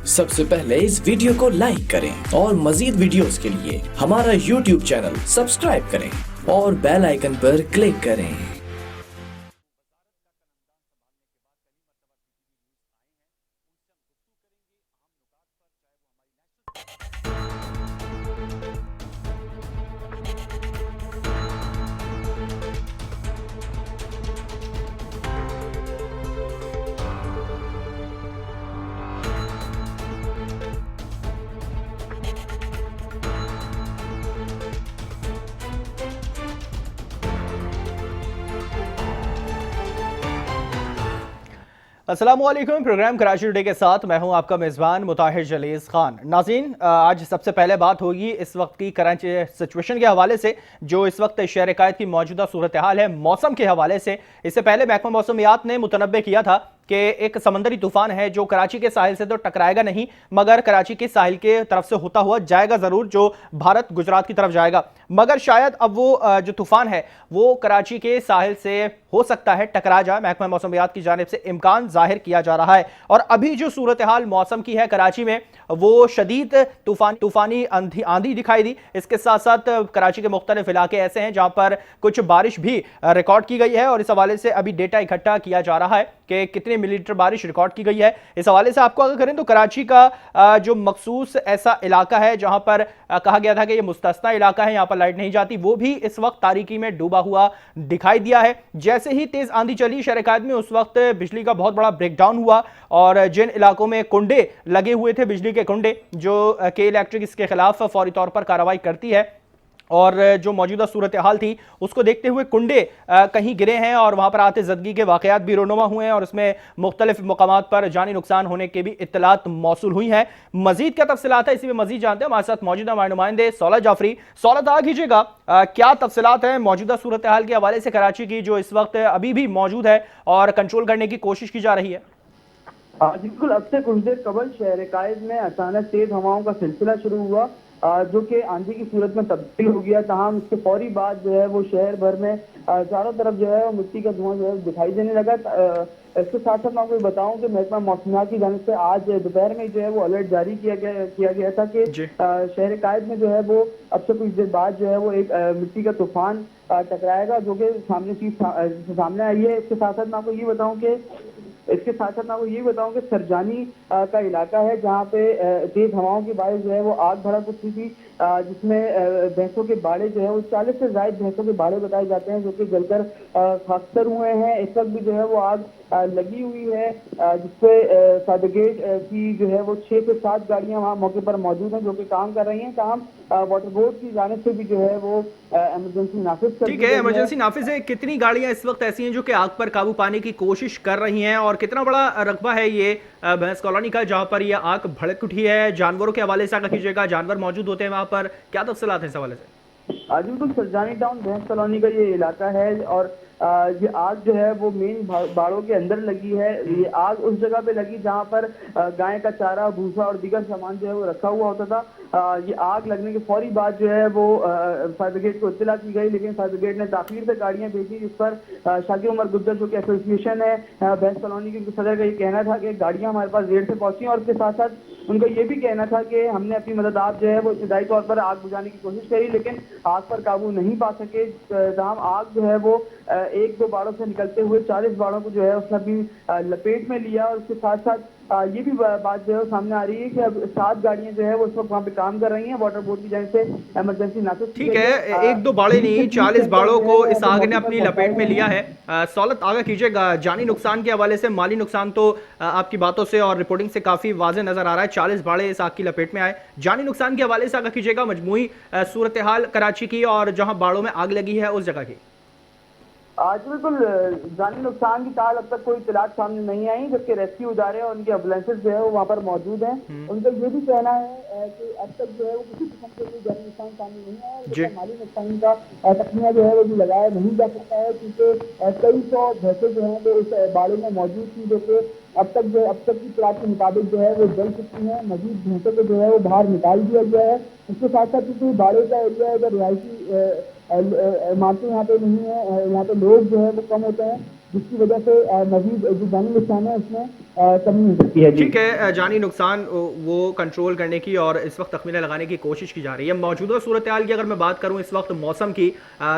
सबसे पहले इस वीडियो को लाइक करें और मजीद वीडियोस के लिए हमारा YouTube चैनल सब्सक्राइब करें और बेल आइकन पर क्लिक करें। अस्सलामुअलैकुम। प्रोग्राम कराची टुडे के साथ मैं हूं आपका मेज़बान मुताहिर जलीस खान। नाज़रीन, आज सबसे पहले बात होगी इस वक्त की कराची सिचुएशन के हवाले से, जो इस वक्त शहर कायद की मौजूदा सूरत हाल है मौसम के हवाले से। इससे पहले महकमा मौसमियात ने मुतनब्बे किया था कि एक समंदरी तूफान है जो कराची के साहिल से तो टकराएगा नहीं, मगर कराची के साहिल के तरफ से होता हुआ जाएगा जरूर, जो भारत गुजरात की तरफ जाएगा। मगर शायद अब वो जो तूफान है वो कराची के साहिल से हो सकता है टकरा जाए। महकमा मौसमियात की जानिब से इम्कान जाहिर किया जा रहा है। और अभी जो सूरत हाल मौसम की है कराची में, वो शदीद तूफानी आंधी दिखाई दी। इसके साथ साथ कराची के मुख्तलिफ इलाके ऐसे हैं जहां पर कुछ बारिश भी रिकॉर्ड की गई है, और इस हवाले से अभी डेटा इकट्ठा किया जा रहा है कि कितने मिलीमीटर बारिश रिकॉर्ड की गई है। इस हवाले से आपको अगर करें तो कराची का जो मखसूस ऐसा इलाका है जहां पर कहा गया था कि यह मुस्तस्ना इलाका है, यहां पर लाइट नहीं जाती, वो भी इस वक्त तारीकी में डूबा हुआ दिखाई दिया है। जैसे ही तेज आंधी चली शहर कायद में, उस वक्त बिजली का बहुत बड़ा ब्रेकडाउन हुआ, और जिन इलाकों में कुंडे लगे हुए थे, बिजली के कुंडे, जो के इलेक्ट्रिक इसके खिलाफ फौरी तौर पर कार्रवाई करती है, और जो मौजूदा सूरत हाल थी उसको देखते हुए कुंडे कहीं गिरे हैं और वहां पर आते जदगी के वाकयात भी रोनुमा हुए हैं, और उसमें मुख्तलिफ मकामात पर जानी नुकसान होने के भी इत्तलात मौसूल हुई हैं। मजीद क्या तफसीलात है इसी में मजीद जानते हैं। हमारे साथ मौजूद हमारे नुमाइंदे सौलत जाफरी। सौलत, आ कीजिएगा, क्या तफसीलात हैं मौजूदा सूरत हाल के हवाले से कराची की, जो इस वक्त अभी भी मौजूद है और कंट्रोल करने की कोशिश की जा रही है? बिल्कुल, अब से कुछ देर कबल शहर कायद में अचानक तेज हवाओं का सिलसिला शुरू हुआ, जो कि आंधी की सूरत में तब्दील हो गया। तमाम इसके फौरी बाद जो है वो शहर भर में चारों तरफ जो है वो मिट्टी का धुआं जो है दिखाई देने लगा। इसके साथ साथ मैं आपको बताऊं कि महकमा मौसमियात की जानिब से आज दोपहर में जो है वो अलर्ट जारी किया गया था कि शहर कायद में जो है वो अब से कुछ देर बाद जो है वो एक मिट्टी का तूफान टकराएगा, जो कि सामने आई है। इसके साथ साथ मैं आपको ये बताऊं कि सरजानी का इलाका है जहां पे तेज हवाओं की बारिश जो है वो आग भड़क उठी थी, जिसमें भैंसों के बाड़े जो है वो 40 से ज्यादा भैंसों के बाड़े बताए जाते हैं जो कि जलकर खाकसर हुए हैं। इस वक्त भी जो है वो आग लगी हुई है, जिससे फायर ब्रिगेड की जो है वो 6 से 7 गाड़ियां वहां मौके पर मौजूद हैं जो कि काम कर रही हैं। काम वाटर बोर्ड की जानिब से भी जो है वो इमरजेंसी नाफिज कर दी गई है। इमरजेंसी नाफिज है। कितनी गाड़ियां इस वक्त ऐसी हैं जो कि आग पर काबू पाने की कोशिश कर रही हैं, और कितना बड़ा रकबा है ये भैंस कॉलोनी का जहां पर यह आग भड़क उठी है? जानवरों के हवाले से आगे कीजिएगा, जानवर मौजूद होते हैं वहां पर, क्या तफसीलात है इस हवाले से? बिल्कुल, सरजानी टाउन भैंस कॉलोनी का ये इलाका है, और ये आग जो है वो मेन बाड़ों के अंदर लगी है। ये आग उस जगह पे लगी जहां पर गाय का चारा, भूसा और दीगर सामान जो है वो रखा हुआ होता था। ये आग लगने के फौरी बाद जो है वो फायर ब्रिगेड को इत्तला की गई, लेकिन फायर ब्रिगेड ने ताखीर से गाड़ियां भेजी, जिस पर शाकिर उमर गुज्जर जो कि एसोसिएशन है भैंस कॉलोनी के सदर का ये कहना था कि गाड़ियां हमारे पास देर से पहुंची, और उसके साथ साथ उनका ये भी कहना था कि हमने अपनी मदद आप जो है वो इब्तदाई तौर पर आग बुझाने की कोशिश करी, लेकिन आग पर काबू नहीं पा सके। तमाम आग जो है वो एक दो बाड़ों से निकलते हुए 40 बाड़ों को जो है उसने अपनी लपेट में लिया, और उसके साथ साथ ये भी बात जो है सामने आ रही है कि अब 7 गाड़ियां जो है वो उस वक्त वहाँ पे काम कर रही हैं वाटर बोर्ड की जानिब से इमरजेंसी नाफिज। ठीक है, एक दो बाड़े नहीं 40 बाड़ों को इस आग ने अपनी लपेट में लिया है। सौलत, आगे कीजिएगा, जानी नुकसान के हवाले से, माली नुकसान तो आपकी बातों से और रिपोर्टिंग से काफी वाज़ेह नजर आ रहा है, 40 बाड़े इस आग की लपेट में आए। जानी नुकसान के हवाले से आगे कीजिएगा, मजमूई सूरत हाल कराची की और जहां बाड़ों में आग लगी है उस जगह की। आज बिल्कुल जानी नुकसान की ताल अब तक कोई इतलात सामने नहीं आई, जबकि रेस्क्यू इदारे और उनके एम्बुलेंसेज जो है वो वहाँ पर मौजूद हैं। उनका ये भी कहना है कि अब तक जो है वो किसी किस्म के कोई जानी नुकसान सामने नहीं आया, लेकिन माली नुकसान का तखमिया जो है वो भी लगाया नहीं जा सकता है, क्योंकि कई सौ भैंसे जो हैं वो इस बाड़े में मौजूद थी, जो कि अब तक की प्लाट के मुताबिक जो है वो जल चुकी हैं। मजीद भैंसों को जो है वो बाहर निकाल दिया गया है। उसके साथ साथ क्योंकि बाड़े का एरिया है, इधर रिहायशी इमारतें यहाँ पे नहीं है, यहाँ पे लोग जो है वो कम होते हैं, जिसकी वजह से मजीद जो जानी नुकसान है उसमें कमी हो सकती है। ठीक है, जानी नुकसान वो कंट्रोल करने की और इस वक्त तखमीना लगाने की कोशिश की जा रही है। मौजूदा सूरत हाल की अगर मैं बात करूं इस वक्त मौसम की,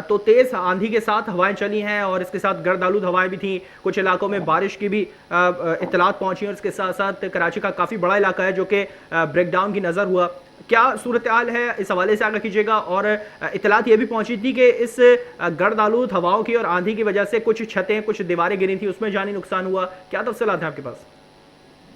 तो तेज़ आंधी के साथ हवाएं चली हैं और इसके साथ गर्द आलूद हवाएं भी थी। कुछ इलाकों में बारिश की भी इत्तलात पहुंची और इसके साथ साथ कराची का काफ़ी बड़ा इलाका है जो कि ब्रेकडाउन की नज़र हुआ। क्या सूरत हाल है, इस हवाले से आगे कीजिएगा। और इत्तलात ये भी पहुंची थी कि इस गर्द आलूद हवाओं की और आंधी की वजह से कुछ छतें, कुछ दीवारें गिरी थी, उसमें जानी नुकसान हुआ। क्या तफसीलात हैं आपके पास?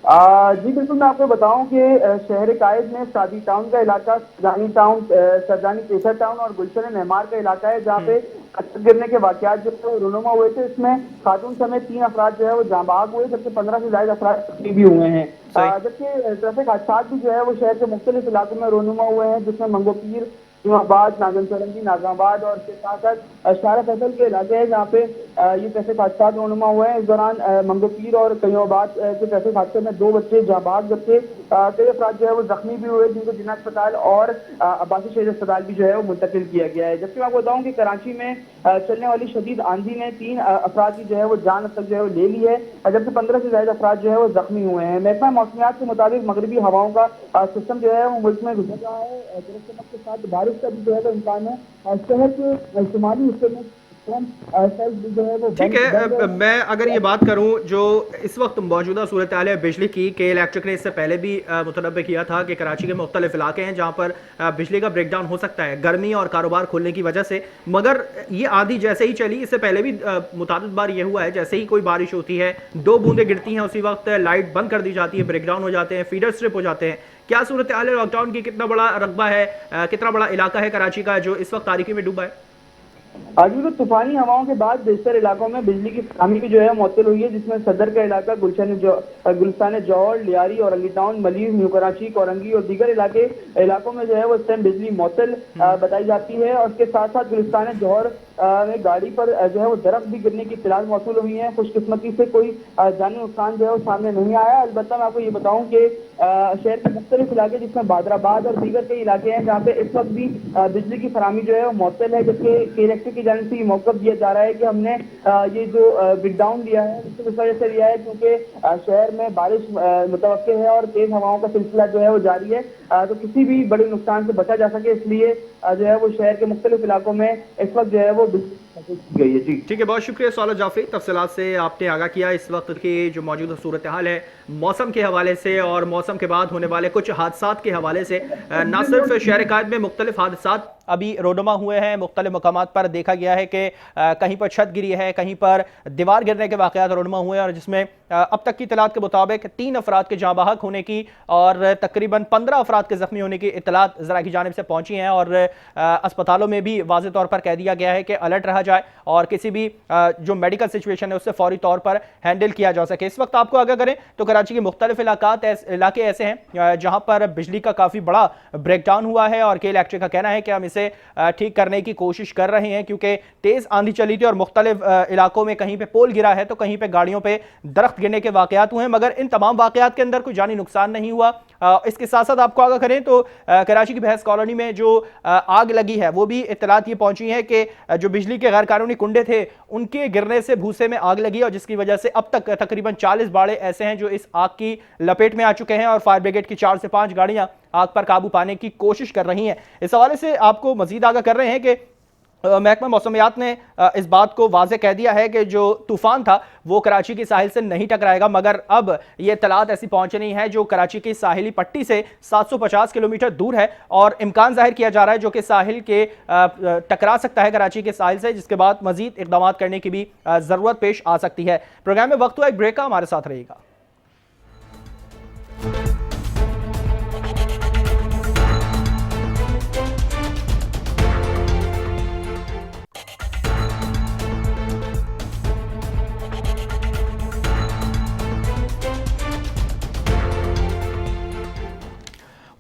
जी बिल्कुल, मैं आपको बताऊं कि शहर कायद में सादी टाउन का इलाका, सरजानी टाउन, सरजानी पेशा टाउन और गुलशन नेमार का इलाका है जहाँ पे पत्थर गिरने के वाकयात जो है वो रूनुमा हुए थे। इसमें खातून समेत 3 अफराद जो है वो जाँ बहक हुए, जबकि 15 से ज्यादा अफराद जख्मी भी हुए हैं। जबकि ट्रैफिक हादसा भी जो है वो शहर के मुख्तलिफ इलाकों में रूनुमा हुए हैं, जिसमें मंगोपीर, इस्लामाबाद, नागन सरंगी, नागाबाद और इसके साथ साथ शारा फैसल के इलाके हैं जहाँ पे ये ट्रैफिक हादसा रूनुमा हुए हैं। इस दौरान मंगोपीर और कयोबाद के ट्रैफिक हादसे में 2 बच्चे जाँ बहक, जबकि कई अफराद जो है वो जख्मी भी हुए, जिनको जिला अस्पताल और अब्बासी शहीद अस्पताल भी जो है वो मुंतकिल किया गया है। जबकि मैं आपको बताऊँ कि कराची में चलने वाली शदीद आंधी ने 3 अफराद की जो है वो जान अब तक जो है वो ले ली है, जबकि 15 से ज्यादा अफराद जो है वो जख्मी हुए हैं। महकमा मौसमियात के मुताबिक मगरबी हवाओं का सिस्टम जो है वो मुल्क में गुजर रहा है। गरज चमक के साथ बारिश का भी जो है वो इम्कान है। शहर के शुमाली हिस्से में ठीक है, मैं अगर ये बात करूं जो इस वक्त मौजूदा सूरत हाल है बिजली की, के इलेक्ट्रिक ने इससे पहले भी मुतनब्बे किया था कि कराची के मुख्तलिफ इलाके हैं जहां पर बिजली का ब्रेकडाउन हो सकता है गर्मी और कारोबार खोलने की वजह से। मगर ये आंधी जैसे ही चली, इससे पहले भी मुतादिद बार ये हुआ है, जैसे ही कोई बारिश होती है 2 बूंदें गिरती हैं उसी वक्त लाइट बंद कर दी जाती है, ब्रेकडाउन हो जाते हैं, फीडर स्ट्रिप हो जाते हैं। क्या सूरत हाल है लॉकडाउन की? कितना बड़ा रकबा है, कितना बड़ा इलाका है कराची का जो इस वक्त तारीकी में डूबा है? आगे तो तूफानी हवाओं के बाद बेशतर इलाकों में बिजली की फराहमी की जो है मुअत्तल हुई है, जिसमें सदर का इलाका, गुलस्तान जौहर, लियारी, औरंगी टाउन, मलीर, न्यू कराची, कोरंगी और दीगर इलाकों में जो है वो इस टाइम बिजली मुअत्तल बताई जाती है। और इसके साथ साथ गुलस्तान जौहर में गाड़ी पर जो है वो दरख्त भी गिरने की इत्तलात मौसूल हुई है। खुशकिस्मती से कोई जानी नुकसान जो है वो सामने नहीं आया। अलबत्ता मैं आपको ये बताऊं कि शहर के मुख्तलिफ इलाके जिसमें बादराबाद और दीगर कई इलाके हैं जहाँ पे इस वक्त भी बिजली की फराहमी जो है वो मुअत्तल है, जबकि इलेक्ट्रिक की जानिब से ये मौक़िफ़ दिया जा रहा है कि हमने ये जो ब्रेकडाउन दिया है इस वजह से दिया है क्योंकि शहर में बारिश मुतवक्के है और तेज हवाओं का सिलसिला जो है वो जारी है, तो किसी भी बड़े नुकसान से बचा जा सके, इसलिए जो है वो शहर के मुख्तलिफ इलाकों में इस वक्त जो है वो गई है। जी ठीक है, बहुत शुक्रिया सौलत जाफरी, तफसीलात से आपने आगाह किया इस वक्त की जो मौजूदा सूरत हाल है मौसम के हवाले से और मौसम के बाद होने वाले कुछ हादसात के हवाले से। ना सिर्फ शहर कायद में मुख्तलिफ हादसात अभी रोनुमा हुए हैं, मुख्तलिफ मकामात पर देखा गया है कि कहीं पर छत गिरी है, कहीं पर दीवार गिरने के वाक़यात रोनुमा हुए हैं और जिसमें अब तक की इत्तलात के मुताबिक 3 अफराद के जाँ बहक होने की और तकरीबन 15 अफराद के ज़ख्मी होने की इत्तलात ज़रा की जानिब से पहुँची हैं। और अस्पतालों में भी वाज़ेह तौर पर कह दिया गया है कि अलर्ट रहा जाए और किसी भी जो मेडिकल सिचुएशन है उससे फौरी तौर पर हैंडल किया जा सके। इस वक्त आपको आगाह करें तो कराची के मुख्तलिफ इलाके ऐसे हैं जहाँ पर बिजली का काफ़ी बड़ा ब्रेकडाउन हुआ है और के इलेक्ट्रिक का कहना है कि हम इसे ठीक करने की कोशिश कर रहे हैं क्योंकि तेज़ आंधी चली थी और मुख्तलिफ इलाकों में कहीं पे पोल गिरा है तो कहीं पे गाड़ियों पे दरख्त गिरने के वाक़यात हुए हैं, मगर इन तमाम वाक़यात के अंदर कोई जानी नुकसान नहीं हुआ। इसके साथ साथ आपको आगाह करें तो कराची की बहस कॉलोनी में जो आग लगी है वो भी इत्तलात ये पहुंची है कि जो बिजली के गैर कानूनी कुंडे थे उनके गिरने से भूसे में आग लगी और जिसकी वजह से अब तक तकरीबन 40 बाड़े ऐसे हैं जो इस आग की लपेट में आ चुके हैं और फायर ब्रिगेड की 4 से 5 गाड़ियां आग पर काबू पाने की कोशिश कर रही हैं। इस हवाले से आपको मजीद आगाह कर रहे हैं कि महकमा मौसमियात ने इस बात को वाज़े कह दिया है कि जो तूफान था वो कराची की साहिल से नहीं टकराएगा, मगर अब ये इत्तलात ऐसी पहुंच रही है जो कराची की साहिली पट्टी से 750 किलोमीटर दूर है और इम्कान जाहिर किया जा रहा है जो कि साहिल के टकरा सकता है कराची के साहिल से, जिसके बाद मजीद इक़दाम करने की भी ज़रूरत पेश आ सकती है। प्रोग्राम में वक्त हुआ एक ब्रेक का, हमारे साथ रहिएगा।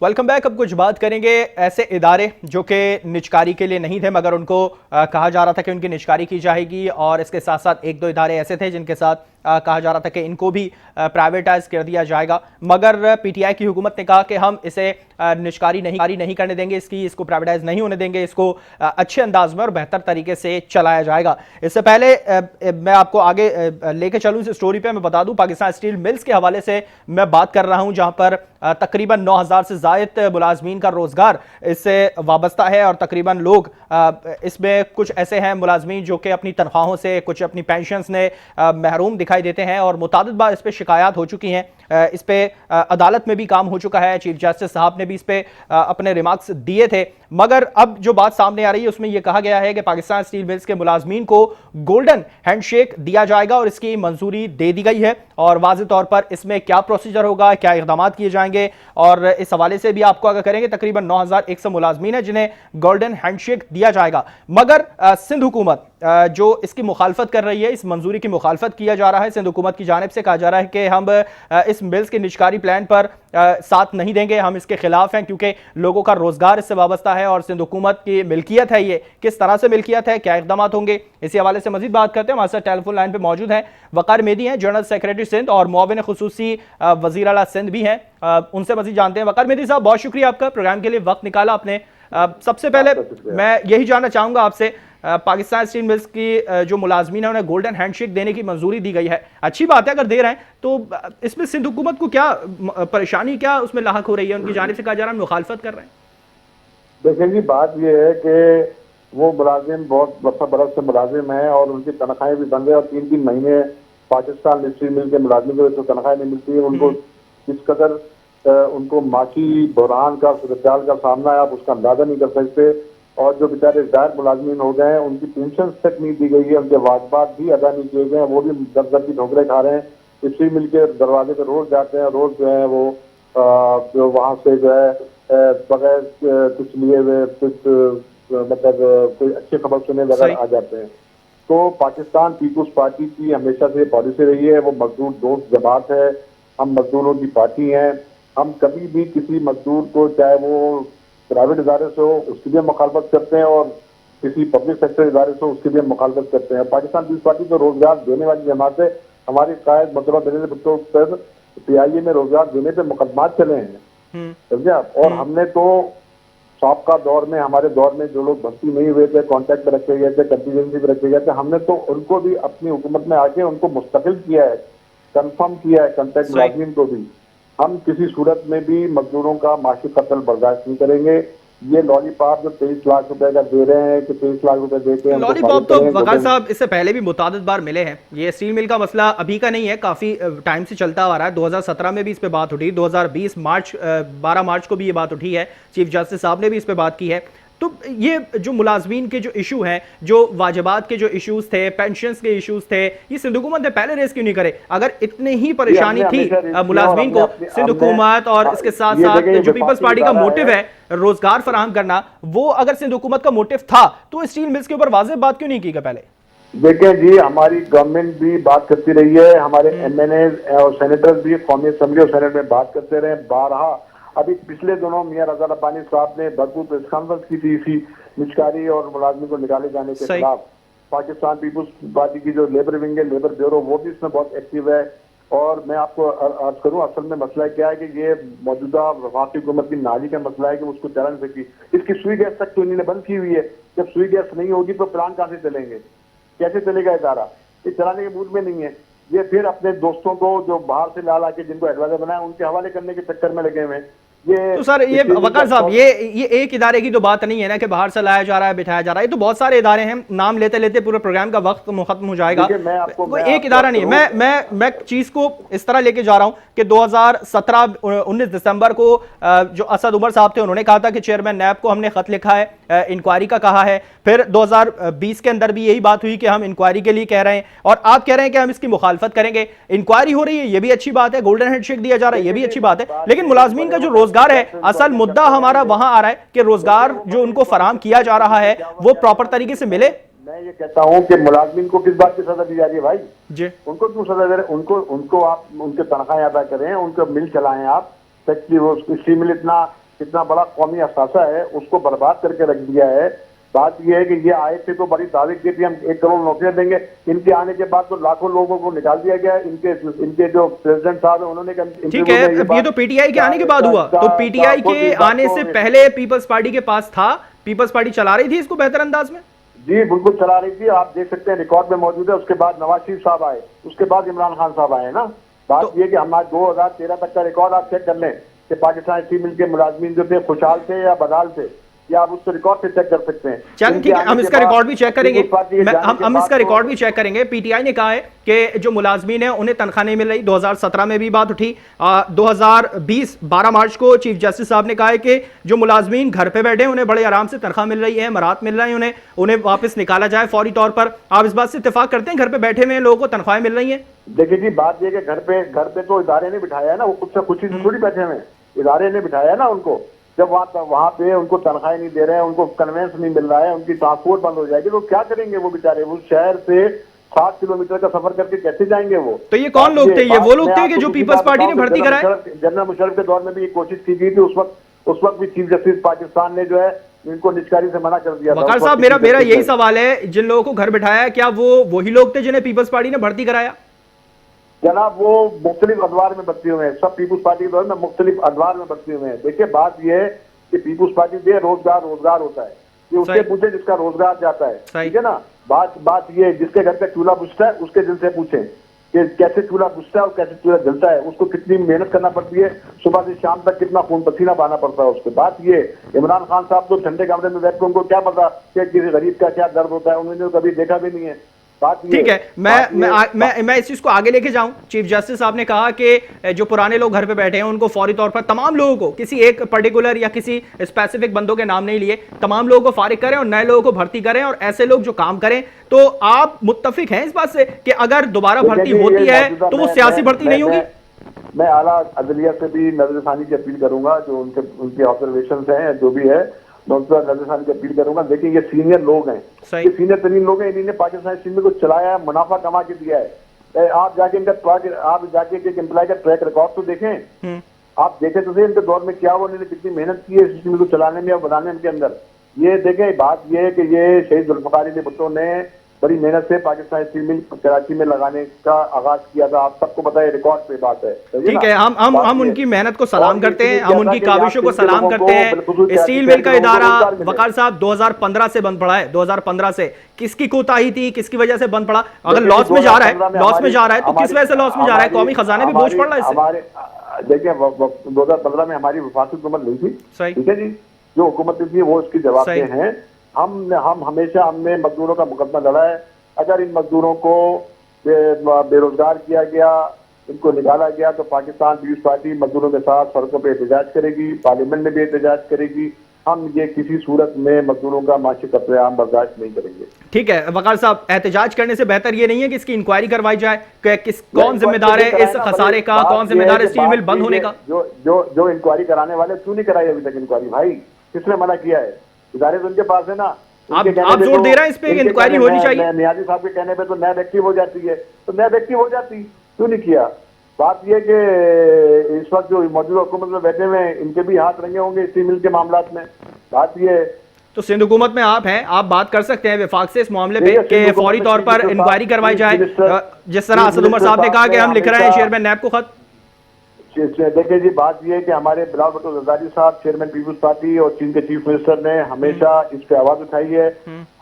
Welcome back. अब कुछ बात करेंगे ऐसे इदारे जो कि निजकारी के लिए नहीं थे मगर उनको कहा जा रहा था कि उनकी निजकारी की जाएगी, और इसके साथ साथ एक दो इदारे ऐसे थे जिनके साथ कहा जा रहा था कि इनको भी प्राइवेटाइज कर दिया जाएगा, मगर पीटीआई की हुकूमत ने कहा कि हम इसे निजकारी नहीं करने देंगे, इसको प्राइवेटाइज नहीं होने देंगे, इसको अच्छे अंदाज में और बेहतर तरीके से चलाया जाएगा। इससे पहले मैं आपको आगे लेके चलूँ इस स्टोरी पे, मैं बता दूं पाकिस्तान स्टील मिल्स के हवाले से मैं बात कर रहा हूं, जहां पर तकरीबन 9000 से जायद मुलाजमीन का रोजगार इससे वाबस्ता है, और तकरीबन लोग इसमें कुछ ऐसे हैं मुलाजमीन जो कि अपनी तनख्वाहों से, कुछ अपनी पेंशन ने महरूम दिखाई देते हैं, और मुतादिद बार इस पर शिकायत हो चुकी हैं। इस पे अदालत में भी काम हो चुका है, चीफ जस्टिस साहब ने भी इस पे अपने रिमार्क्स दिए थे, मगर अब जो बात सामने आ रही है उसमें यह कहा गया है कि पाकिस्तान स्टील मिल्स के मुलाजमीन को गोल्डन हैंडशेक दिया जाएगा, और इसकी मंजूरी दे दी गई है। और वाज़ेह तौर पर इसमें क्या प्रोसीजर होगा, क्या इक़दामात किए जाएंगे, और इस हवाले से भी आपको आगाह करेंगे। तकरीबन 9100 मुलाजमीन है जिन्हें गोल्डन हैंडशेक दिया जाएगा, मगर सिंध हुकूमत जो इसकी मुखालफत कर रही है, इस मंजूरी की मुखालफत किया जा रहा है। सिंध हुकूमत की जानिब से कहा जा रहा है कि हम इस मिल्स के निजकारी प्लान पर साथ नहीं देंगे, हम इसके खिलाफ हैं, क्योंकि लोगों का रोजगार इससे वाबस्ता है और सिंध हुकूमत की मिल्कियत है। ये किस तरह से मिल्कियत है, क्या इकदाम होंगे, इसी हवाले से मजीद बात करते हैं। हमारे साथ टेलीफोन लाइन पर मौजूद हैं वकार मेहदी हैं, जनरल सेक्रेटरी सिंध और मुआविन खुसूसी वज़ीर आला सिंध भी हैं, उनसे मजीद जानते हैं। वकार मेहदी साहब, बहुत शुक्रिया आपका, प्रोग्राम के लिए वक्त निकाला आपने। सबसे पहले मैं यही जानना चाहूंगा आपसे, पाकिस्तान स्टील मिल्स की जो मुलाजमीन है उन्हें गोल्डन हैंडशेक देने की मंजूरी दी गई है, अच्छी बात है अगर दे रहे हैं, तो इसमें सिंध हुकूमत को क्या परेशानी, क्या उसमें लाहक हो रही है? उनकी जानिब से कहा जा रहा है मुखालफत कर रहे हैं। देखिए जी, बात यह है कि वो मुलाजिम बहुत बरस से मुलाजिम है और उनकी तनख्वाहें भी बंद है, और 3-3 महीने पाकिस्तान स्टील मिल के मुलाजिम को तो तनख्वाहें नहीं मिलती है। उनको किस कदर उनको माशी बहरान का, सूरत का सामना है, आप उसका अंदाजा नहीं कर सकते। और जो बेचारे रिटायर्ड मुलाजमीन हो गए हैं उनकी पेंशन तक नहीं दी गई है, उनके वाजबात भी अदा नहीं किए गए हैं, वो भी दर की ठोकरें खा रहे हैं। स्टील मिल के दरवाजे पर रोज जाते हैं, रोज जो है वो जो वहाँ से जो है बगैर कुछ लिए हुए कुछ मतलब कोई अच्छी खबर सुने बगैर आ जाते हैं। तो पाकिस्तान पीपुल्स पार्टी की हमेशा से पॉलिसी रही है, वो मजदूर दोस्त जमात है, हम मजदूरों की पार्टी हैं। हम कभी भी किसी मजदूर को, चाहे वो प्राइवेट इदारे से हो, उसकी भी मुखालफत करते हैं, और किसी पब्लिक सेक्टर इदारे से उसकी भी मुखालफत करते हैं। पाकिस्तान पीपुल्स पार्टी तो रोजगार देने वाली जमात है। हमारी कायद मतलब नरेंद्र भुट्टो पर पीआईए में रोजगार देने पे मुकदमात चले हैं, समझे आप। और हमने तो साबका दौर में, हमारे दौर में जो लोग भर्ती नहीं हुए थे, कॉन्ट्रैक्ट पे रखे गए थे, कंटीजेंसी पे रखे गए थे, हमने तो उनको भी अपनी हुकूमत में आके उनको मुस्तकिल किया है, कंफर्म किया है कॉन्ट्रैक्ट मुलाजिम को भी। हम किसी सूरत में भी मजदूरों का माशी कत्ल बर्दाश्त नहीं करेंगे। ये लॉलीपॉप जो 23 लाख रुपए का दे रहे हैं कि 23 लाख रुपए देते हैं, लॉलीपॉप तो वकार साहब इससे पहले भी मुतादिद बार मिले हैं। ये स्टील मिल का मसला अभी का नहीं है, काफी टाइम से चलता आ रहा है। 2017 में भी इस पे बात उठी, 2020 12 मार्च को भी ये बात उठी है, चीफ जस्टिस साहब ने भी इस पे बात की है। तो ये जो मुलाजमीन के जो इशू हैं, जो वाजिबात के जो इश्यूज थे, पेंशन्स के इश्यूज थे, ये सिंध हुकूमत ने पहले रेस क्यों नहीं करे? अगर इतनी ही परेशानी थी मुलाजमीन को, सिंध हुकूमत और इसके साथ साथ जो पीपल्स पार्टी का मोटिव है रोजगार फराहम करना, वो अगर सिंध हुकूमत का मोटिव था तो स्टील मिल्स के ऊपर वाज़ेह बात क्यों नहीं की पहले? देखिए जी, हमारी गवर्नमेंट भी बात करती रही है, हमारे एमएनए और सेनेटर्स भी कौमी असेंबली और सेनेट में बात करते रहे बारहा। अभी पिछले दिनों मियां रजा रब्बानी साहब ने भरपूर प्रेस कॉन्फ्रेंस की थी इसी निजकारी और मुलाजमी को निकाले जाने के खिलाफ। पाकिस्तान पीपुल्स पार्टी की जो लेबर विंग है, लेबर ब्यूरो, वो भी इसमें बहुत एक्टिव है। और मैं आपको अर्ज करूं, असल में मसला क्या है कि ये मौजूदा वफाकी हुकूमत की नाली का मसला है कि उसको चला नहीं सकती। इसकी सुई गैस तक तो इन्होंने बंद की हुई है। जब सुई गैस नहीं होगी तो प्लान कहाँ से चलेंगे, कैसे चलेगा इदारा? ये चलाने के मूड में नहीं है। ये फिर अपने दोस्तों को जो बाहर से ला के जिनको एडवाइजर बनाए उनके हवाले करने के चक्कर में लगे हुए हैं। तो सर ये वकार साहब, ये एक इदारे की तो बात नहीं है ना कि बाहर से लाया जा रहा है, बिठाया जा रहा है। ये तो बहुत सारे इदारे हैं, नाम लेते लेते पूरे प्रोग्राम का वक्त खत्म हो जाएगा। एक इदारा नहीं है। मैं चीज को इस तरह लेके जा रहा हूं कि 2017-19 दिसंबर को जो असद उमर साहब थे उन्होंने कहा था कि चेयरमैन नैब को हमने खत लिखा है, इंक्वायरी का कहा है। फिर 2020 के अंदर भी यही बात हुई कि हम इंक्वायरी के लिए कह रहे हैं, और आप कह रहे हैं कि हम इसकी मुखालफत करेंगे। इंक्वायरी हो रही है, ये भी अच्छी बात है, गोल्डन हैंडशेक दिया जा रहा है, ये भी अच्छी बात है, लेकिन मुलाजमीन का जो रोजगार है, असल मुद्दा हमारा वहां आ रहा है कि रोजगार जो उनको फराहम किया जा रहा है वो प्रॉपर तरीके से मिले। मैं ये कहता हूं कि मुलाजमीन को किस बात की सजा दी जा रही है भाई जी? उनको क्यों सजा दे रहे? उनको आप उनके तनख्वाहें अदा करें, उनको मिल चलाएं, आप फैक्ट्री वो स्टील मिल इतना कितना बड़ा कौमी असासा है उसको बर्बाद करके रख दिया है। बात यह है कि ये आए थे तो बड़ी दावे की थी हम 1 करोड़ नौकरियां देंगे, इनके आने के बाद तो लाखों लोगों को निकाल दिया गया। इनके जो प्रेसिडेंट साहब है उन्होंने ठीक है, ये तो पीटीआई के आने के बाद हुआ, तो पीटीआई के आने से पहले पीपल्स पार्टी के पास था, पीपल्स पार्टी चला रही थी इसको बेहतर अंदाज में। जी बिल्कुल चला रही थी, आप देख सकते हैं रिकॉर्ड में मौजूद है। उसके बाद नवाज शरीफ साहब आए, उसके बाद इमरान खान साहब आए ना। बात ये कि हमारे 2013 तक का रिकॉर्ड आप चेक कर लें कि पाकिस्तान स्टील मिल के मुलाजमीन जो थे खुशहाल थे या बदहाल थे, या आप उसको रिकॉर्ड से चेक कर सकते हैं। चल ठीक है, हम इसका रिकॉर्ड भी चेक करेंगे, हम इसका रिकॉर्ड भी चेक करेंगे। पीटीआई ने कहा है कि जो मुलाजमीन है उन्हें तनख्वाह नहीं मिल रही। 2017 में भी बात उठी, 2020 12 मार्च को चीफ जस्टिस साहब ने कहा है कि जो मुलाजमीन घर पे बैठे हैं उन्हें बड़े आराम से तनख्वाह मिल रही है, मराहत मिल रही है, उन्हें वापस निकाला जाए फौरी तौर पर। आप इस बात से इत्तेफाक करते हैं, घर पे बैठे हुए लोगों को तनख्वाहें मिल रही है? देखिए जी, बात यह कि घर पे तो इदारे ने बिठाया है ना, वो खुद से खुशी से थोड़ी बैठे हुए, इदारे ने बिठाया है ना उनको। जब वहां पे उनको तनख्वाह नहीं दे रहे हैं, उनको कन्वेंस नहीं मिल रहा है, उनकी ट्रांसपोर्ट बंद हो जाएगी, तो क्या करेंगे वो बेचारे? वो शहर से 7 किलोमीटर का सफर करके कैसे जाएंगे वो? तो ये कौन लोग थे? ये वो लोग थे कि जो पीपल्स पार्टी ने भर्ती कराए? जनरल मुशर्रफ के दौर में भी ये कोशिश की गई थी, उस वक्त भी चीफ जस्टिस पाकिस्तान ने जो है इनको निष्कारी से मना कर दिया था। वकार साहब, मेरा यही सवाल है, जिन लोगों को घर बिठाया क्या वो वही लोग थे जिन्हें पीपल्स पार्टी ने भर्ती कराया? जनाब वो मुख्तलिफ अदवार में भर्ती हुए हैं, सब पीपल्स पार्टी के दौर में मुख्तलिफ अदवार में भर्ती हुए हैं। देखिए बात यह है कि पीपल्स पार्टी दे रोजगार होता है, ये उससे पूछे जिसका रोजगार जाता है, ठीक है ना। बात ये जिसके घर का चूल्हा बुझता है उसके दिल से पूछें कि कैसे चूल्हा बुझता है और कैसे चूल्हा जलता है, उसको कितनी मेहनत करना पड़ती है, सुबह से शाम तक कितना खून पसीना बहाना पड़ता है उसको। बात ये इमरान खान साहब तो ठंडे कमरे में बैठ कर उनको क्या पता कि किसी गरीब का क्या दर्द होता है, उन्होंने कभी देखा भी नहीं है। ठीक है, मैं इस चीज को आगे लेके जाऊं। चीफ जस्टिस साहब ने कहा कि जो पुराने लोग घर पे बैठे हैं उनको फौरी तौर पर, तमाम लोगों को, किसी एक पर्टिकुलर या किसी स्पेसिफिक बंदों के नाम नहीं लिए, तमाम लोगों को फारिग करें और नए लोगों को भर्ती करें और ऐसे लोग जो काम करें। तो आप मुत्तफिक हैं इस बात से कि अगर दोबारा भर्ती होती है तो वो सियासी भर्ती नहीं होगी? मैं आला अदलिया से भी नजरसानी की अपील करूंगा, जो उनके ऑब्जर्वेशन है जो भी है, मैं नजरसानी की अपील करूंगा। देखिए ये सीनियर लोग हैं, ये सीनियर तरीन लोग हैं, इन्होंने पाकिस्तान स्टील को चलाया है, मुनाफा कमा के दिया है। आप जाके एक एम्प्लॉय का ट्रैक रिकॉर्ड तो देखें, आप देखें तो सही इनके दौर में क्या हुआ, उन्होंने कितनी मेहनत की है इस स्टील को चलाने में और बनाने के अंदर। ये देखें, बात ये है कि ये शहीद जुल्फ़िकार अली भुट्टो ने बड़ी मेहनत से पाकिस्तान स्टील मिल कराची में लगाने का आगाज किया था, आप सबको पता है, रिकॉर्ड पे बात है। ठीक है, हम उनकी मेहनत को सलाम करते हैं, हम उनकी काविशों को सलाम करते हैं। स्टील मिल का इदारा वकार साहब 2015 से बंद पड़ा है। 2015 से किसकी कोताही थी, किसकी वजह से बंद पड़ा? अगर लॉस में जा रहा है तो किस वजह से लॉस में जा रहा है? कौमी खजाने भी बोझ पड़ रहा है इससे। देखिए 2015 में हमारी वफाकी हुकूमत नहीं थी, ठीक है जी, जो हुकूमत थी वो उसकी जवाब हैं। हम हमेशा हमने मजदूरों का मुकदमा लड़ा है। अगर इन मजदूरों को बेरोजगार किया गया, इनको निकाला गया, तो पाकिस्तान पीपल्स पार्टी मजदूरों के साथ सड़कों पे एहतजाज करेगी, पार्लियामेंट में भी एहतजाज करेगी। हम ये किसी सूरत में मजदूरों का माशी कत्लेआम बर्दाश्त नहीं करेंगे। ठीक है वकार साहब, एहतजाज करने से बेहतर ये नहीं है कि इसकी इंक्वायरी करवाई जाए कि कौन जिम्मेदार है इस खसारे का, कौन जिम्मेदार है स्टील मिल बंद होने का? जो इंक्वायरी कराने वाले क्यों नहीं कराई अभी तक इंक्वायरी? भाई किसने मना किया है? इदारे तो उनके पास है ना। आप जोर दे रहे हैं इस पे इंक्वायरी होनी चाहिए। नियाजी साहब के कहने पे तो नया एक्टिव हो जाती है, तो नया एक्टिव हो जाती, क्यों नहीं किया? बात यह कि इस वक्त जो मौजूदा हुकूमत में बैठे हुए हैं इनके भी हाथ रंगे होंगे स्टील मिल के मामलात में। बात यह तो सिंध हुकूमत में आप हैं, आप बात कर सकते हैं विफाक से इस मामले पे कि फौरी तौर पर इंक्वायरी करवाई जाए, जिस तरह असद उमर साहब ने कहा कि हम लिख रहे हैं चेयरमैन नैब को खत। देखिए जी, बात यह है कि हमारे बिलावल भुट्टो जरदारी साहब चेयरमैन पीपल्स पार्टी और चीन के चीफ मिनिस्टर ने हमेशा इस पे आवाज उठाई है।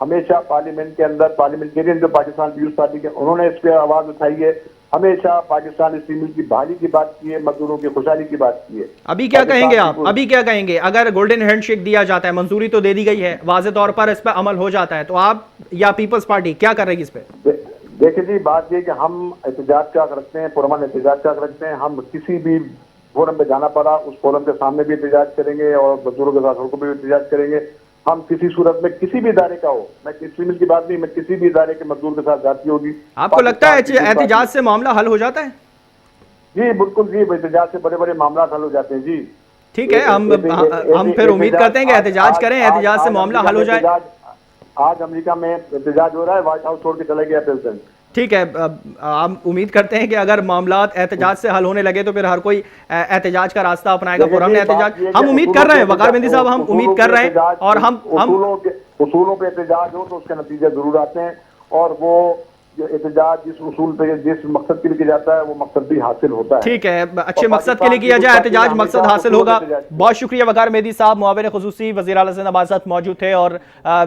हमेशा पार्लियामेंट के अंदर पार्लियामेंटेरियन जो पाकिस्तान पीपल्स पार्टी के, उन्होंने इस पे आवाज उठाई है। हमेशा पाकिस्तान स्टील मिल की बहाली की बात की है, मजदूरों की खुशहाली की बात की है। अभी क्या कहेंगे आप? अभी क्या कहेंगे अगर गोल्डन हैंडशेक दिया जाता है, मंजूरी तो दे दी गई है, वाज़े तौर पर इस पर अमल हो जाता है, तो आप या पीपल्स पार्टी क्या कर रही है इस पे? देखिए जी, बात यह कि हम एहतजाज का रखते हैं, पुरअमन एहतजाज का रखते हैं। हम किसी भी फोरम पे जाना पड़ा, उस फोरम के सामने भी एहतजाज करेंगे और मजदूरों के साथ सड़कों पे भी एहतजाज करेंगे। हम किसी सूरत में किसी भी इदारे का हो, मैं स्टील मिल की बात नहीं, मैं किसी भी इदारे के मजदूर के साथ जाती होगी। आपको लगता है एहतजाज से मामला हल हो जाता है? जी बिल्कुल जी, एहतजाज से बड़े बड़े मामला हल हो जाते हैं जी। ठीक है, हम फिर उम्मीद करते हैं कि एहतजाज करें, एहतजाज से मामला हल हो जाए। आज अमेरिका में एहतजाज हो रहा है, व्हाइट हाउस छोड़ के चला गया प्रेसिडेंट। ठीक है, हम उम्मीद करते हैं कि अगर मामलात एहतजाज से हल होने लगे तो फिर हर कोई एहतजाज का रास्ता अपनाएगा। पुरअमन एहतजाज हम उम्मीद कर रहे हैं, वकार बिंदी साहब, हम उम्मीद कर रहे हैं और हम उसूलों पे एहतजाज हो तो उसके नतीजे जरूर आते हैं, और वो जो एहतजाज जिस उसूल पे जिस मकसद के लिए किया जाता है वो मकसद भी हासिल होता है। ठीक है, अच्छे मकसद के लिए किया जाए एहतजाज, मकसद हासिल होगा। बहुत शुक्रिया वकार मेहदी साहब, मुआविन खुसूसी वज़ीर आला सिंध हमारे साथ मौजूद थे। और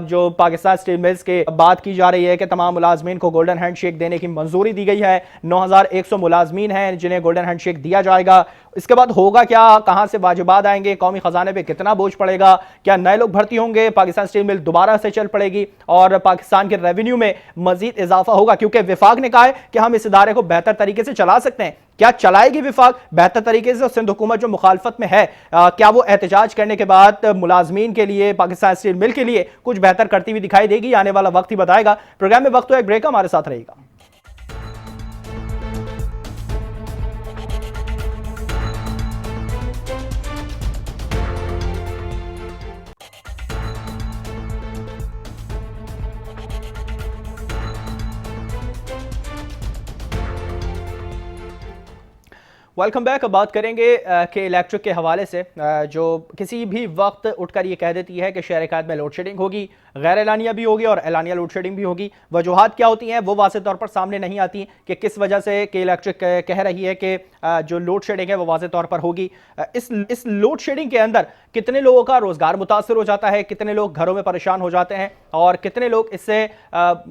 जो पाकिस्तान स्टील मिल्स के बात की जा रही है कि तमाम मुलाजमीन को गोल्डन हैंडशेक देने की मंजूरी दी गई है। 9100 मुलाजमीन हैं जिन्हें गोल्डन हैंडशेक दिया जाएगा। इसके बाद होगा क्या, कहां से वाजिबात आएंगे, कौमी खजाने पे कितना बोझ पड़ेगा, क्या नए लोग भर्ती होंगे, पाकिस्तान स्टील मिल दोबारा से चल पड़ेगी और पाकिस्तान के रेवेन्यू में मजीद इजाफा होगा, क्योंकि विफाक ने कहा है कि हम इस इदारे को बेहतर तरीके से चला सकते हैं। क्या चलाएगी विफाक बेहतर तरीके से? सिंध हुकूमत जो मुखालफत में है, क्या वो एहतजाज करने के बाद मुलाजमीन के लिए, पाकिस्तान स्टील मिल के लिए कुछ बेहतर करती हुई दिखाई देगी? आने वाला वक्त ही बताएगा। प्रोग्राम में वक्त हो एक ब्रेक, हमारे साथ रहेगा। Welcome back. अब बात करेंगे कि इलेक्ट्रिक के हवाले से, जो किसी भी वक्त उठकर ये कह देती है कि शहर कायद में लोड शेडिंग होगी, गैर एलानिया भी होगी और एलानिया लोड शेडिंग भी होगी। वजूहात क्या होती हैं वो वाज़ेह तौर पर सामने नहीं आती कि किस वजह से कि इलेक्ट्रिक कह रही है कि जो लोड शेडिंग है वो वाज़ेह तौर पर होगी। इस लोड शेडिंग के अंदर कितने लोगों का रोज़गार मुतासर हो जाता है, कितने लोग घरों में परेशान हो जाते हैं और कितने लोग इससे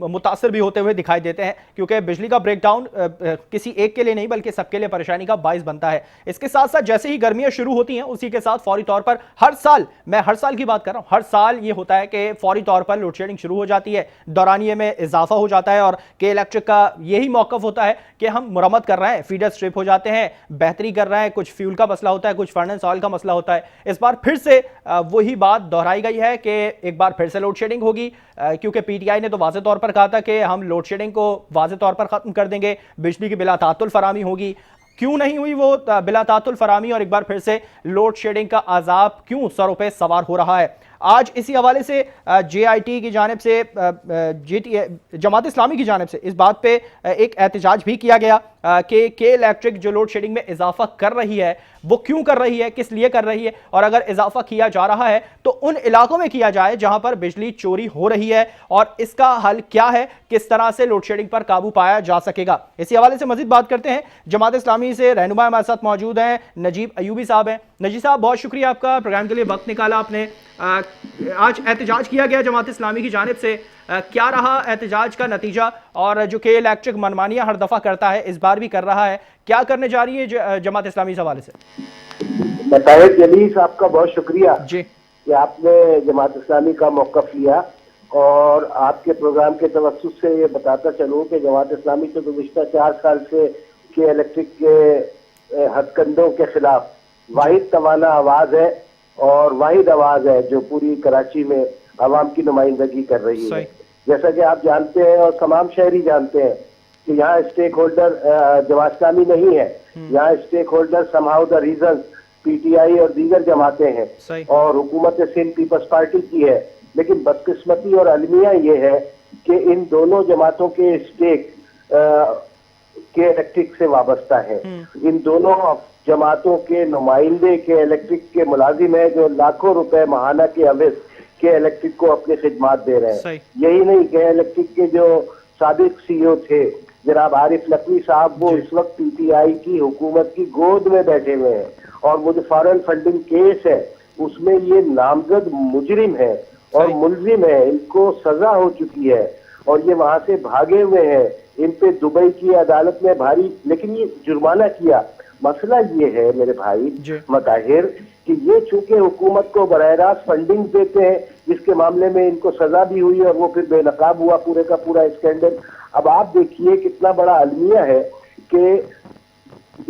मुतासर भी होते हुए दिखाई देते हैं, क्योंकि बिजली का ब्रेकडाउन किसी एक के लिए नहीं बल्कि सबके लिए परेशानी का बाइस बनता है। इसके साथ साथ जैसे ही गर्मियां शुरू होती हैं उसी के साथ फौरी तौर पर हर साल, मैं हर साल की बात कर रहा हूं, हर साल ये होता है कि फौरी तौर पर लोड शेडिंग शुरू हो जाती है, दौरानिये में इजाफा हो जाता है और के इलेक्ट्रिक का यही मौकफ होता है कि हम मुरम्मत कर रहे हैं, फीडर स्ट्रिप हो जाते हैं, बेहतरी कर रहे हैं, कुछ फ्यूल का मसला होता है, कुछ फर्नेस ऑयल का मसला होता है। इस बार फिर से वही बात दोहराई गई है कि एक बार फिर से लोड शेडिंग होगी, क्योंकि पीटीआई ने तो वाज़ेह तौर पर कहा था कि हम लोड शेडिंग को वाज़ेह तौर पर खत्म कर देंगे, बिजली की बिला तातुल फरामी होगी। क्यों नहीं हुई वो बिला तातुल फरामी और एक बार फिर से लोड शेडिंग का अजाब क्यों सरों पे सवार हो रहा है? आज इसी हवाले से JIT की जानिब से, जमात इस्लामी की जानिब से इस बात पे एक एहतजाज भी किया गया कि के इलेक्ट्रिक जो लोड शेडिंग में इजाफा कर रही है वो क्यों कर रही है, किस लिए कर रही है, और अगर इजाफा किया जा रहा है तो उन इलाकों में किया जाए जहां पर बिजली चोरी हो रही है और इसका हल क्या है, किस तरह से लोड शेडिंग पर काबू पाया जा सकेगा। इसी हवाले से मजीद बात करते हैं। जमात इस्लामी से रहनुमा हमारे साथ मौजूद हैं, नजीब अयूबी साहब हैं। नजीब साहब, बहुत शुक्रिया आपका, प्रोग्राम के लिए वक्त निकाला आपने। आज एहतजाज किया गया जमात इस्लामी की जानिब से, क्या रहा एहतजाज का नतीजा? और जो के इलेक्ट्रिक मनमानियां हर दफा करता है इस बार भी कर रहा है, क्या करने जा रही है जमात इस्लामी इस हवाले से? मुताहिर जलीस, आपका बहुत शुक्रिया जी कि आपने जमात इस्लामी का मौक़िफ़ लिया, और आपके प्रोग्राम के तवस्सुस से ये बताता चलूँ कि जमात इस्लामी तो गुज़िश्ता 4 साल से के इलेक्ट्रिक के हथकंडों के खिलाफ वाहिद तवाना आवाज़ है और वाहिद आवाज़ है जो पूरी कराची में आवाम की नुमाइंदगी कर रही है। जैसा कि आप जानते हैं और तमाम शहरी जानते हैं कि यहाँ स्टेक होल्डर जमात इस्लामी नहीं है, यहाँ stakeholder somehow the reason PTI और दीगर जमातें हैं और हुकूमत सिंध पीपल्स पार्टी की है। लेकिन बदकिस्मती और अलमिया ये है कि इन दोनों जमातों के स्टेक के इलेक्ट्रिक से वाबस्ता है। इन दोनों जमातों के नुमाइंदे के इलेक्ट्रिक के मुलाजिम है जो लाखों रुपए माहाना के अवैध के इलेक्ट्रिक को अपनी खिदमत दे रहे हैं। यही नहीं, के इलेक्ट्रिक के जो साबिक CEO थे जनाब आरिफ नकवी साहब, वो इस वक्त PTI की हुकूमत की गोद में बैठे हुए हैं और वो जो फॉरेन फंडिंग केस है उसमें ये नामजद मुजरिम है और मुलजिम है, इनको सजा हो चुकी है और ये वहां से भागे हुए हैं। इन पे दुबई की अदालत में भारी, लेकिन ये जुर्माना किया। मसला ये है मेरे भाई मताहिर कि ये चूंकि हुकूमत को बराह रास्त फंडिंग देते हैं, जिसके मामले में इनको सजा भी हुई और वो फिर बेनकाब हुआ पूरे का पूरा स्कैंडल। अब आप देखिए कितना बड़ा अलमिया है कि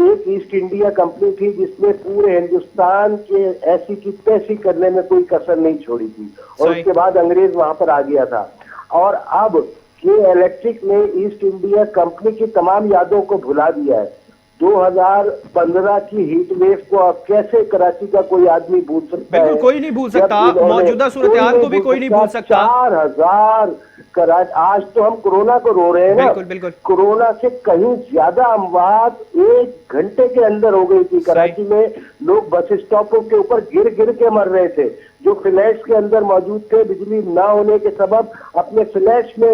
एक ईस्ट इंडिया कंपनी थी जिसने पूरे हिंदुस्तान के ऐसी की तैसी करने में कोई कसर नहीं छोड़ी थी और उसके बाद अंग्रेज वहां पर आ गया था। और अब के इलेक्ट्रिक ने ईस्ट इंडिया कंपनी की तमाम यादों को भुला दिया है। 2015 की हीट वेव को अब कैसे कराची का कोई आदमी भूल सकता है? बिल्कुल कोई नहीं भूल सकता, मौजूदा सूरत हाल को भी कोई नहीं भूल सकता। 4000 आज तो हम कोरोना को रो रहे हैं ना, बिल्कुल बिल्कुल। कोरोना से कहीं ज्यादा अमवात 1 घंटे के अंदर हो गई थी। कराची में लोग बस स्टॉपों के ऊपर गिर गिर के मर रहे थे, जो फ्लैट्स के अंदर मौजूद थे बिजली ना होने के सबब अपने फ्लैट्स में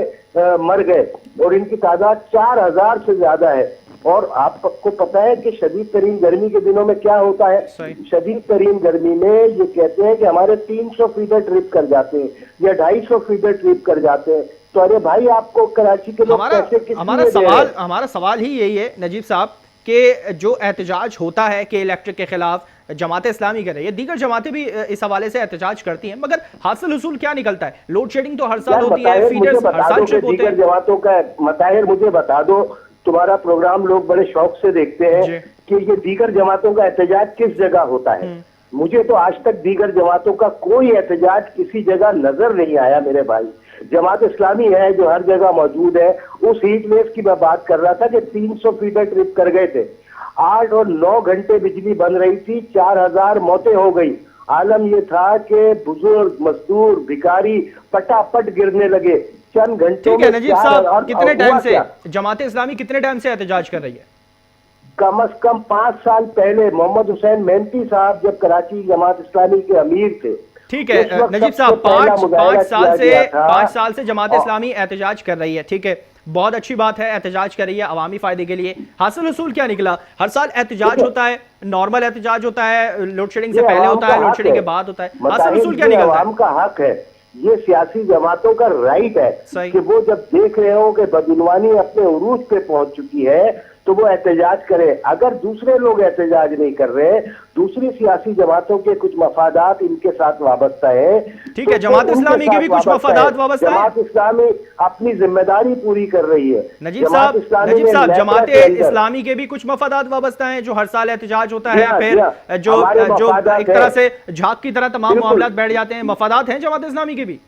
मर गए, और इनकी तादाद 4000 से ज्यादा है। और आपको पता है कि शदीद तरीन गर्मी के दिनों में क्या होता है? शदीद तरीन गर्मी में ये कहते हैं कि हमारे 300 फीडर ट्रिप कर जाते हैं या 250 फीडर ट्रिप कर जाते हैं। तो अरे भाई, आपको कराची के लोग कैसे, हमारा सवाल ही यही है नजीब साहब कि जो एहतजाज होता है कि इलेक्ट्रिक के खिलाफ जमात इस्लामी कर रही है, दीगर जमातें भी इस हवाले से एहतजाज करती हैं, मगर हासिल हुसूल क्या निकलता है? लोड शेडिंग तो हर साल होती है, फीडर्स हर साल ट्रिप होते हैं। जमातों का मताहिर मुझे बता दो, तुम्हारा प्रोग्राम लोग बड़े शौक से देखते हैं कि ये दीगर जमातों का एहतजाज किस जगह होता है। मुझे तो आज तक दीगर जमातों का कोई एहतजाज किसी जगह नजर नहीं आया मेरे भाई। जमात इस्लामी है जो हर जगह मौजूद है। उस हीट वेव की मैं बात कर रहा था कि 300 फीडर ट्रिप कर गए थे, 8 और 9 घंटे बिजली बन रही थी, 4000 मौतें हो गई। आलम ये था कि बुजुर्ग, मजदूर, भिखारी पटापट गिरने लगे चंद घंटों में। नजीब साहब, कितने टाइम से जमात इस्लामी कितने टाइम से एहतजाज कर रही है? कम से कम 5 साल पहले मोहम्मद हुसैन मेहनती साहब जब कराची जमात इस्लामी के अमीर थे। ठीक है नजीब साहब, 5 साल से जमात इस्लामी एहतजाज कर रही है, ठीक है, बहुत अच्छी बात है, एहतजाज कर रही है अवामी फायदे के लिए। हासिल हुसूल क्या निकला? हर साल एहतजाज होता है, नॉर्मल एहतजाज होता है, लोड शेडिंग से पहले होता है, लोड शेडिंग के बाद होता है, हासिल हुसूल क्या निकलता है? आवाम का हक है, ये सियासी जमातों का राइट है कि वो जब देख रहे हो कि बदनवानी अपने उरूज पे पहुंच चुकी है तो वो एहतजाज करे। अगर दूसरे लोग एहतजाज नहीं कर रहे, दूसरी सियासी जमातों के कुछ मफादात इनके साथ वाबस्ता है, ठीक है, जमात इस्लामी के भी कुछ मफादात वाबस्ता है। जमात इस्लामी अपनी जिम्मेदारी पूरी कर रही है। नजीब साहब, जमात इस्लामी के भी कुछ मफादात वाबस्ता है, जो हर साल एहतजाज होता है, फिर जो एक तरह से झाक की तरह तमाम मामलात बैठ जाते हैं, मफादात हैं जमात इस्लामी के भी?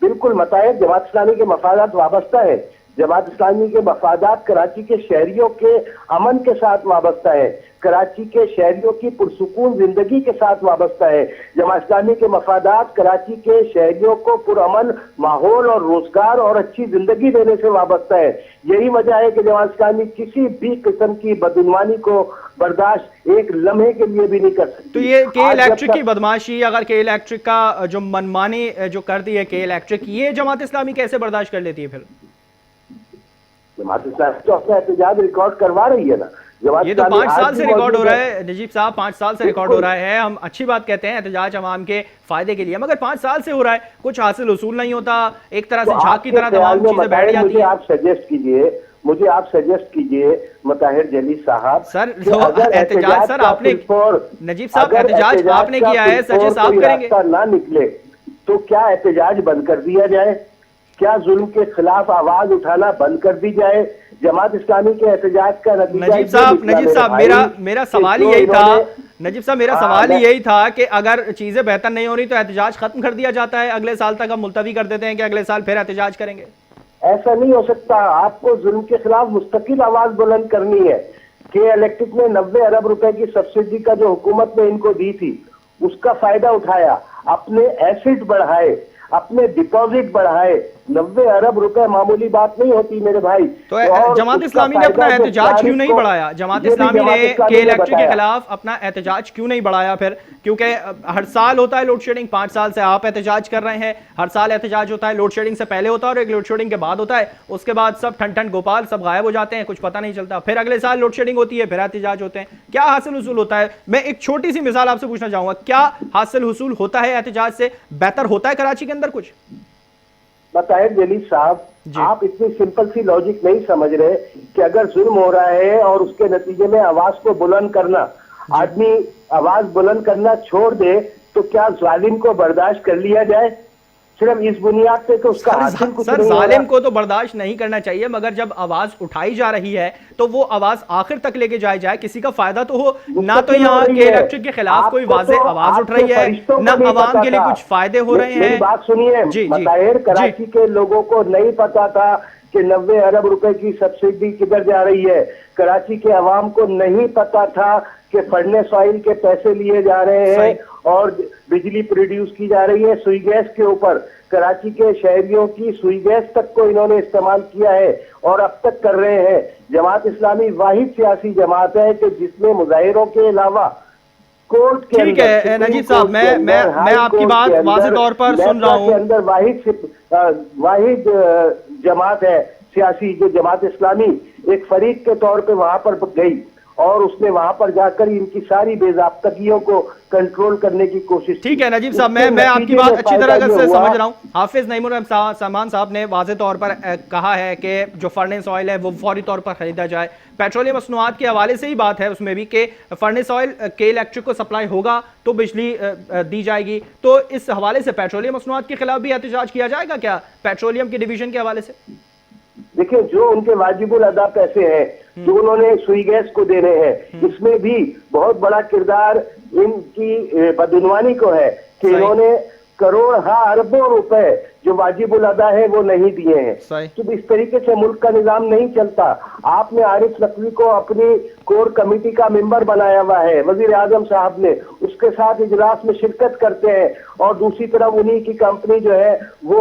बिल्कुल मतायब जमात इस्लामी के मफादात वाबस्ता है। जमात इस्लामी के मफादात कराची के शहरियों के अमन के साथ वाबस्ता है, कराची के शहरियों की पुरसुकून जिंदगी के साथ वाबस्ता है। जमात इस्लामी के मफादात कराची के शहरियों को पुरअमन माहौल और रोजगार और अच्छी जिंदगी देने से वाबस्ता है। यही वजह है कि जमात इस्लामी किसी भी किस्म की बदगुमानी को बर्दाश्त एक लम्हे के लिए भी नहीं कर सकती। तो ये के इलेक्ट्रिक की बदमाशी, अगर के इलेक्ट्रिक का जो मनमानी जो कर दी है के इलेक्ट्रिक, ये जमात इस्लामी कैसे बर्दाश्त कर लेती है? फिर जमात इस्लामी तो अपना एहतजाज रिकॉर्ड करवा रही है ना। ये तो 5 साल से रिकॉर्ड हो रहा है नजीब साहब, 5 साल से रिकॉर्ड हो रहा है। हम अच्छी बात कहते हैं एहतजाज अवाम के फायदे के लिए, मगर 5 साल से हो रहा है, कुछ हासिल उसूल नहीं होता, एक तरह से झाक की तरह तमाम चीजें बैठ जाती हैं। मुझे आप सजेस्ट कीजिए मुताहिर जलील साहब। सर एहतजाज सर आपने, नजीब साहब एहतजाज आपने किया है, सजेस्ट आप करेंगे ना निकले तो क्या एहतजाज बंद कर दिया जाए? क्या जुल्म के खिलाफ आवाज उठाना बंद कर दी जाए? जमात इस्लामी के एहतजाज का नजीब साहब मेरा सवाल ही यही था, नजीब साहब मेरा सवाल ही यही था कि अगर चीजें बेहतर नहीं हो रही तो एहतजाज खत्म कर दिया जाता है, अगले साल तक हम मुलतवी कर देते हैं कि अगले साल फिर एहतजाज करेंगे। ऐसा नहीं हो सकता, आपको जुल्म के खिलाफ मुस्तकिल आवाज बुलंद करनी है। के इलेक्ट्रिक ने 90 अरब रुपए की सब्सिडी का जो हुकूमत ने इनको दी थी उसका फायदा उठाया, अपने एसिड बढ़ाए, अपने डिपॉजिट बढ़ाए। 90 अरब रुपए मामूली बात नहीं होती मेरे भाई। तो जमात इस्लामी ने अपना एहतजाज क्यों नहीं बढ़ाया? जमात इस्लामी ने के इलेक्ट्रिक के खिलाफ अपना एहतजाज क्यों नहीं बढ़ाया फिर? क्योंकि हर साल होता है लोड शेडिंग, 5 साल से आप एहतजाज कर रहे हैं, हर साल एहतजाज होता है, लोड शेडिंग से पहले होता है और एक लोड शेडिंग के बाद होता है, उसके बाद सब ठन ठन गोपाल सब गायब हो जाते हैं, कुछ पता नहीं चलता, फिर अगले साल लोड शेडिंग होती है, फिर एहतजाज होते हैं। क्या हासिल हुसूल होता है? मैं एक छोटी सी मिसाल आपसे पूछना चाहूंगा, क्या हासिल हुसूल होता है एहतजाज से? बेहतर होता है कराची के अंदर कुछ? मुताहिर जलील साहब, आप इतनी सिंपल सी लॉजिक नहीं समझ रहे कि अगर जुल्म हो रहा है और उसके नतीजे में आवाज को बुलंद करना, आदमी आवाज बुलंद करना छोड़ दे तो क्या जालिम को बर्दाश्त कर लिया जाए? सिर्फ इस बुनियाद पे तो उसका हासिल कुछ नहीं होगा। जालिम को तो बर्दाश्त नहीं करना चाहिए, मगर जब आवाज उठाई जा रही है तो वो आवाज आखिर तक लेके जाए, किसी का फायदा तो हो ना। तो यहाँ के इलेक्ट्रिक के खिलाफ कोई वाज़ेह आवाज उठ रही है, ना आवाम के लिए कुछ फायदे हो रहे हैं। बात सुनिए मुताहिर, कराची के लोगों को नहीं पता था कि 90 अरब रुपए की सब्सिडी किधर जा रही है। कराची के अवाम को नहीं पता था कि फर्नेस ऑयल के पैसे लिए जा रहे हैं और बिजली प्रोड्यूस की जा रही है सुई गैस के ऊपर। कराची के शहरियों की सुई गैस तक को इन्होंने इस्तेमाल किया है और अब तक कर रहे हैं। जमात इस्लामी वाहिद सियासी जमात है कि जिसमें मुजाहिरों के अलावा कोर्ट के ठीक है नजीब साहब, मैं आपकी बात वाज़ेह तौर पर सुन रहा हूँ। अंदर वाहिद जमात है सियासी, जो जमात इस्लामी एक फरीक के तौर पे वहां पर गई और उसने वहां पर जाकर इनकी सारी बेज़ाब्तगियों को कंट्रोल करने की कोशिश। ठीक है नजीब साहब, मैं आपकी बात अच्छी तरह से समझ रहा हूँ। हाफिज नईमुर रहमान साहब ने वाज़ेह तौर पर कहा है कि जो फर्नेस ऑयल है वो फौरी तौर पर खरीदा जाए। पेट्रोलियम मसनूआत के हवाले से ही बात है उसमें भी कि फर्नेस ऑयल के इलेक्ट्रिक को सप्लाई होगा तो बिजली दी जाएगी। तो इस हवाले से पेट्रोलियम मसनूआत के खिलाफ भी एहतजाज किया जाएगा क्या पेट्रोलियम की डिवीजन के हवाले से? देखिए, जो उनके वाजिबुल अदा पैसे हैं जो उन्होंने सुई गैस को देने हैं, इसमें भी बहुत बड़ा किरदार इनकी बदउनवानी को है कि इन्होंने करोड़ अरबों रुपए जो वाजिबुल अदा है वो नहीं दिए हैं। तो इस तरीके से मुल्क का निजाम नहीं चलता। आपने आरिफ नकवी को अपनी कोर कमेटी का मेंबर बनाया हुआ है, वजीर आजम साहब ने, उसके साथ इजलास में शिरकत करते हैं और दूसरी तरफ उन्हीं की कंपनी जो है वो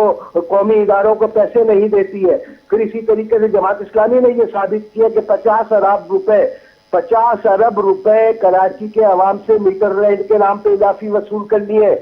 कौमी इदारों को पैसे नहीं देती है। फिर इसी तरीके से जमात इस्लामी ने ये साबित किया कि 50 अरब रुपए कराची के अवाम से मीटर रेंट के नाम पे इजाफी वसूल कर लिए।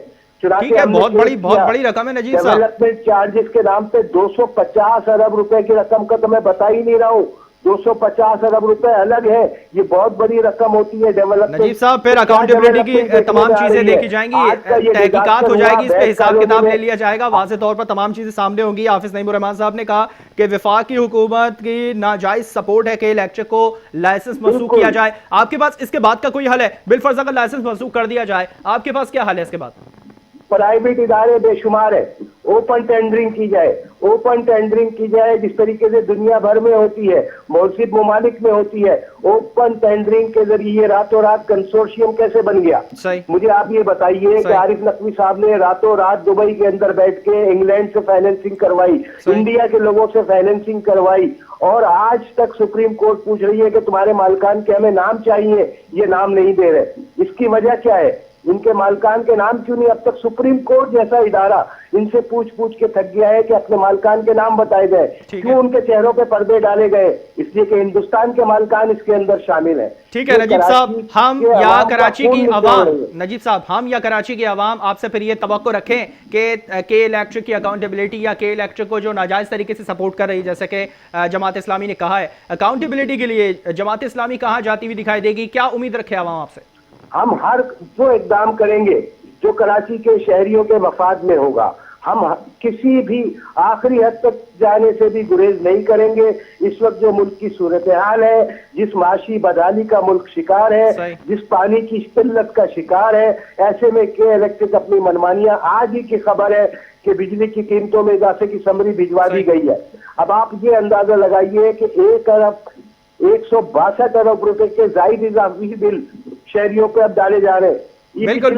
ठीक है, बहुत बड़ी रकम है नजीब साहब। डेवलपमेंट चार्जेस के नाम पे 250 अरब रुपए की रकम का तो मैं बता ही नहीं रहा हूँ। 250 अरब रुपए अलग है, ये बहुत बड़ी रकम होती है डेवलपमेंट। नजीब साहब, फिर अकाउंटेबिलिटी की तमाम चीजें देखी जाएंगी, तहकीकात हो जाएगी, इस पे हिसाब किताब ले लिया जाएगा, वाज़ेह तौर पर तमाम चीजें सामने होंगी। हाफिज नईमुर रहमान साहब ने कहा कि वफाकी हुकूमत की नाजायज सपोर्ट है कि इलेक्ट्रिक को लाइसेंस मंसूख किया जाए। आपके पास इसके बाद का कोई हल है? बिलफर्ज अगर लाइसेंस मंसूख कर दिया जाए, आपके पास क्या हल है इसके बाद? प्राइवेट इदारे बेशुमार है, ओपन टेंडरिंग की जाए जिस तरीके से दुनिया भर में होती है, मौजूद ममालिक में होती है। ओपन टेंडरिंग के जरिए रातों रात कंसोर्शियम कैसे बन गया? मुझे आप ये बताइए कि आरिफ नकवी साहब ने रातों रात दुबई के अंदर बैठ के इंग्लैंड से फाइनेंसिंग करवाई, इंडिया के लोगों से फाइनेंसिंग करवाई और आज तक सुप्रीम कोर्ट पूछ रही है कि तुम्हारे मालिकान के हमें नाम चाहिए, ये नाम नहीं दे रहे। इसकी वजह क्या है? इनके मालिकान के नाम क्यों नहीं? अब तक सुप्रीम कोर्ट जैसा इदारा इनसे पूछ के थक गया है कि अपने मालिकान के नाम बताए गए। क्यों उनके चेहरों पे पर्दे डाले गए? इसलिए कि हिंदुस्तान के मालिकान इसके अंदर शामिल है। ठीक है नजीब साहब, हम या कराची की आवाम, नजीब साहब हम या कराची की आवाम आपसे फिर ये तवक्को रखें कि इलेक्ट्रिक की अकाउंटेबिलिटी या के इलेक्ट्रिक को जो नाजायज तरीके से सपोर्ट कर रही, जैसे कि जमात इस्लामी ने कहा है, अकाउंटेबिलिटी के लिए जमात इस्लामी कहाँ जाती हुई दिखाई देगी? क्या उम्मीद रखे आवाम आपसे? हम हर वो इकदाम करेंगे जो कराची के शहरियों के मफाद में होगा। हम किसी भी आखिरी हद तक जाने से भी गुरेज नहीं करेंगे। इस वक्त जो मुल्क की सूरत हाल है, जिस माशी बदहाली का मुल्क शिकार है, जिस पानी की किल्लत का शिकार है, ऐसे में के इलेक्ट्रिक अपनी मनमानियां, आज ही की खबर है कि बिजली की कीमतों में इजाफे की समरी भिजवा दी गई है। अब आप ये अंदाजा लगाइए कि 162 अरब रुपए के जायद इजाफी बिल शहरियों पे अब डाले जा रहे हैं। बिल्कुल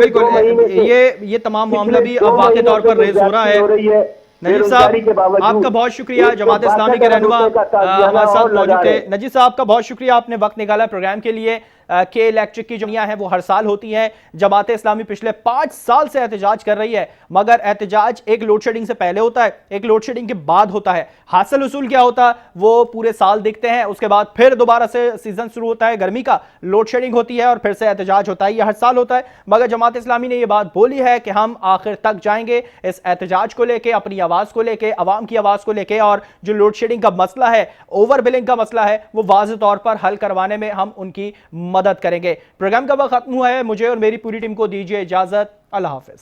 ये तमाम मामला भी अब वाक़ई तौर पर रेज हो रहा है। नजीब साहब आपका बहुत शुक्रिया, जमात इस्लामी के रहनुमा हमारे साथ मौजूद थे। नजीब साहब आपका बहुत शुक्रिया, आपने वक्त निकाला प्रोग्राम के लिए। के इलेक्ट्रिक की जो है वो हर साल होती है। जमात इस्लामी पिछले 5 साल से एहतजाज कर रही है, मगर एहतजाज एक लोड शेडिंग से पहले होता है, एक लोड शेडिंग के बाद होता है। हासिल उसूल क्या होता है वो पूरे साल दिखते हैं, उसके बाद फिर दोबारा से सीजन शुरू होता है गर्मी का, लोड शेडिंग होती है और फिर से एहतजाज होता है। ये हर साल होता है, मगर जमात इस्लामी ने यह बात बोली है कि हम आखिर तक जाएंगे इस एहतजाज को लेके, अपनी आवाज को लेके, अवाम की आवाज को लेके, और जो लोड शेडिंग का मसला है, ओवर बिलिंग का मसला है, वो वाज़ेह तौर पर हल करवाने में हम उनकी मदद करेंगे। प्रोग्राम का वक्त खत्म हुआ है, मुझे और मेरी पूरी टीम को दीजिए इजाजत। अल्लाह हाफिज।